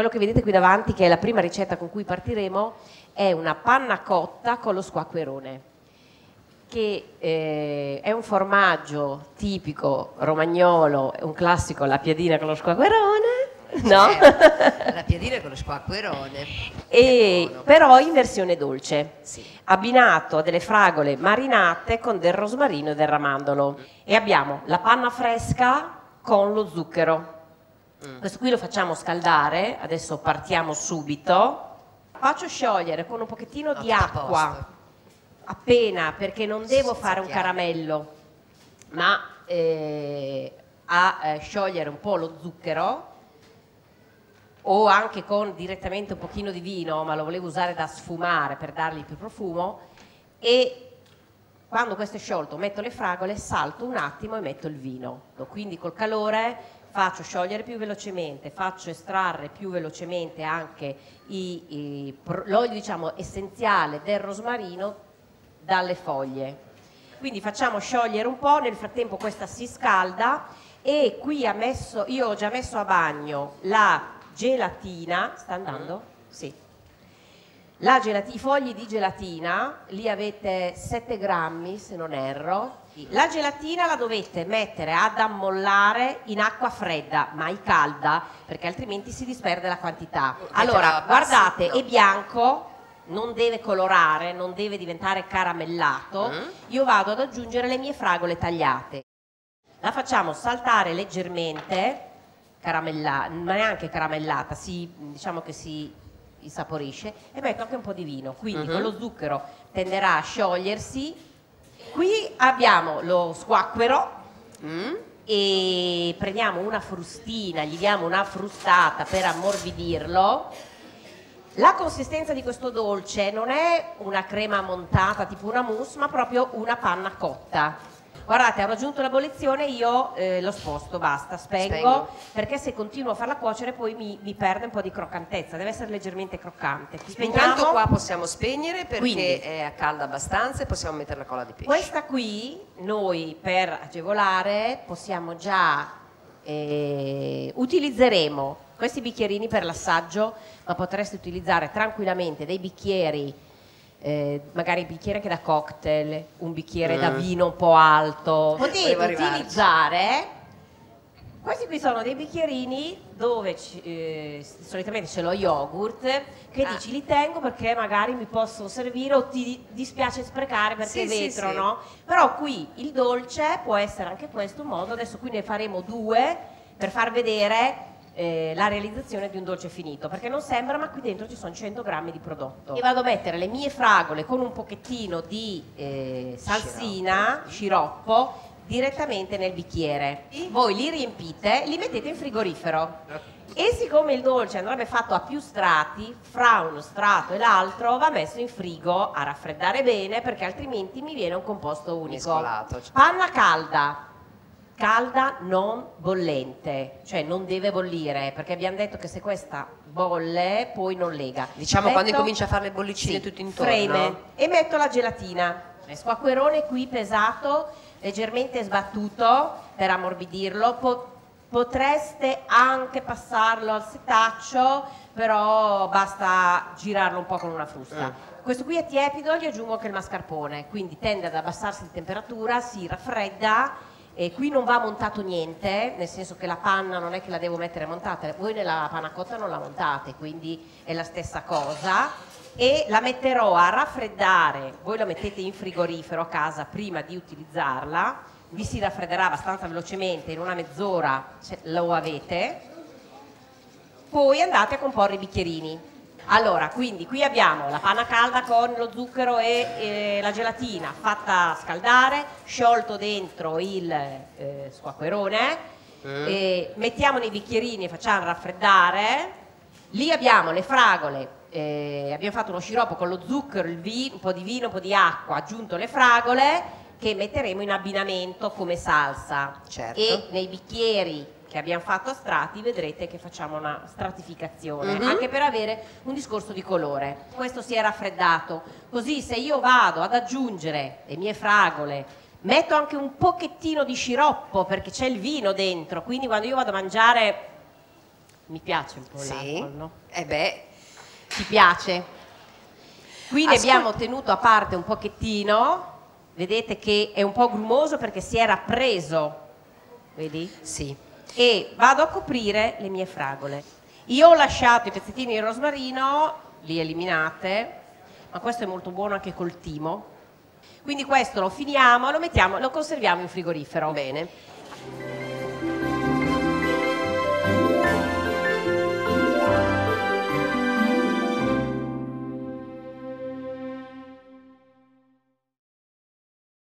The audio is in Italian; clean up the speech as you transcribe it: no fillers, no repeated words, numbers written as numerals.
Quello che vedete qui davanti, che è la prima ricetta con cui partiremo, è una panna cotta con lo squacquerone, che è un formaggio tipico romagnolo, un classico, la piadina con lo squacquerone, no? La piadina con lo squacquerone. Però in versione dolce, Sì. abbinato a delle fragole marinate con del rosmarino e del ramandolo. E abbiamo la panna fresca con lo zucchero. Questo qui lo facciamo scaldare, adesso partiamo subito. Faccio sciogliere con un pochettino di acqua, appena, perché non devo fare un caramello, ma a sciogliere un po' lo zucchero, o anche con direttamente un pochino di vino, ma lo volevo usare da sfumare per dargli più profumo. E quando questo è sciolto metto le fragole, salto un attimo e metto il vino. Quindi col calore faccio sciogliere più velocemente, faccio estrarre più velocemente anche l'olio, diciamo, essenziale del rosmarino dalle foglie. Quindi facciamo sciogliere un po', nel frattempo questa si scalda, e qui io ho già messo a bagno la gelatina. Sta andando? Sì. I fogli di gelatina, lì avete 7 grammi se non erro. La gelatina la dovete mettere ad ammollare in acqua fredda, mai calda, perché altrimenti si disperde la quantità. Allora, guardate, è bianco, non deve colorare, non deve diventare caramellato. Io vado ad aggiungere le mie fragole tagliate. La facciamo saltare leggermente, ma neanche caramellata, diciamo che si insaporisce, e metto anche un po' di vino, quindi con lo zucchero tenderà a sciogliersi. Qui abbiamo lo squacquero e prendiamo una frustina, gli diamo una frustata per ammorbidirlo. La consistenza di questo dolce non è una crema montata tipo una mousse, ma proprio una panna cotta. Guardate, ho raggiunto l'ebollizione, io lo sposto, basta, spengo, perché se continuo a farla cuocere poi mi perde un po' di croccantezza, deve essere leggermente croccante. Intanto qua possiamo spegnere perché Quindi è a calda abbastanza, e possiamo mettere la colla di pesce. Questa qui noi, per agevolare, possiamo già utilizzeremo questi bicchierini per l'assaggio, ma potreste utilizzare tranquillamente dei bicchieri, magari bicchiere che da cocktail, un bicchiere da vino un po' alto. Potete utilizzare, questi qui sono dei bicchierini dove solitamente c'è lo yogurt, che dici li tengo perché magari mi possono servire, o ti dispiace sprecare perché è vetro, no? Però qui il dolce può essere anche questo un modo. Adesso qui ne faremo 2 per far vedere la realizzazione di un dolce finito, perché non sembra, ma qui dentro ci sono 100 grammi di prodotto. E vado a mettere le mie fragole con un pochettino di salsina, sciroppo, direttamente nel bicchiere. Voi li riempite, li mettete in frigorifero, e siccome il dolce andrebbe fatto a più strati, fra uno strato e l'altro va messo in frigo a raffreddare bene, perché altrimenti mi viene un composto unico. Mescolato. Panna calda, non bollente, cioè non deve bollire, perché abbiamo detto che se questa bolle poi non lega. Diciamo quando incomincia a fare le bollicine tutto intorno. Freme, e metto la gelatina, squacquerone qui pesato, leggermente sbattuto per ammorbidirlo. Potreste anche passarlo al setaccio, però basta girarlo un po' con una frusta. Questo qui è tiepido, gli aggiungo anche il mascarpone, quindi tende ad abbassarsi di temperatura, si raffredda. E qui non va montato niente, nel senso che la panna non è che la devo mettere montata, voi nella panna cotta non la montate, quindi è la stessa cosa. E la metterò a raffreddare, voi la mettete in frigorifero a casa prima di utilizzarla, vi si raffredderà abbastanza velocemente, in una mezz'ora lo avete, poi andate a comporre i bicchierini. Allora, quindi qui abbiamo la panna calda con lo zucchero e la gelatina fatta scaldare, sciolto dentro il squacquerone, mettiamo nei bicchierini e facciamo raffreddare. Lì abbiamo le fragole, abbiamo fatto uno sciroppo con lo zucchero, un po' di vino, un po' di acqua, aggiunto le fragole che metteremo in abbinamento come salsa. Certo. E nei bicchieri che abbiamo fatto a strati vedrete che facciamo una stratificazione, anche per avere un discorso di colore. Questo si è raffreddato, così se io vado ad aggiungere le mie fragole, metto anche un pochettino di sciroppo perché c'è il vino dentro, quindi quando io vado a mangiare Mi piace un po' Sì. l'alcol, no? Ti piace? Qui ne abbiamo tenuto a parte un pochettino, vedete che è un po' grumoso perché si era preso, vedi? Sì. E vado a coprire le mie fragole. Io ho lasciato i pezzettini di rosmarino, li eliminate, ma questo è molto buono anche col timo. Quindi questo lo finiamo, lo conserviamo in frigorifero. Bene.